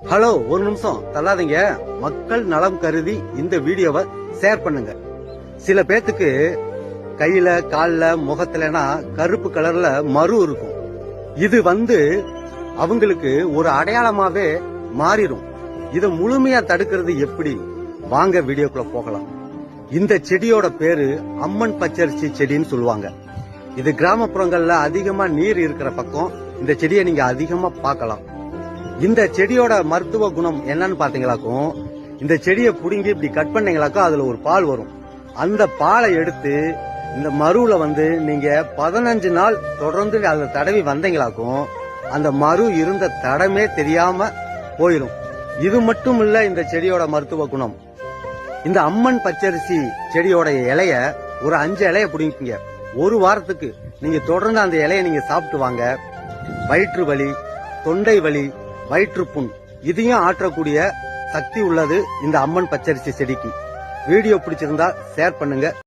Hello, ஒரு நிமிஷம் தள்ளாதீங்க. மக்கள் நலம் கருதி இந்த வீடியோவை ஷேர் பண்ணுங்க. சில பேத்துக்கு கையில கால்ல முகத்துலனா கருப்பு கலர்ல மரு இருக்கும். இது அவங்களுக்கு ஒரு அடையாளமாவே மாறிடும். இதை முழுமையா தடுக்கிறது எப்படி? வாங்க வீடியோக்குள்ள போகலாம். இந்த செடியோட பேரு அம்மன் பச்சரிசி செடின்னு சொல்லுவாங்க. இது கிராமப்புறங்கள்ல அதிகமா நீர் இருக்கிற பக்கம் இந்த செடியை நீங்க அதிகமா பார்க்கலாம். இந்த செடியோட மருத்துவ குணம் என்னன்னு பாத்தீங்களாக்கும், இந்த செடியை புடுங்கி இப்படி கட் பண்ணீங்களாக்கும் அதுல ஒரு பால் வரும். அந்த பாலை எடுத்து இந்த மருவுல நீங்க 15 நாள் தொடர்ந்து அதுல தடவி வந்தீங்களாக்கும் அந்த மரு இருந்த தடமே தெரியாம போயிடும். இது மட்டும் இல்ல இந்த செடியோட மருத்துவ குணம். இந்த அம்மன் பச்சரிசி செடியோட இலைய ஒரு 5 இலைய புடிங்க. ஒரு வாரத்துக்கு நீங்க தொடர்ந்து அந்த இலைய நீங்க சாப்பிட்டு வாங்க. வயிற்று வலி, தொண்டை வலி, வயிற்றுப்புண் இதையும் ஆற்றக்கூடிய சக்தி உள்ளது இந்த அம்மன் பச்சரிசி செடிக்கு. வீடியோ பிடிச்சிருந்தா ஷேர் பண்ணுங்க.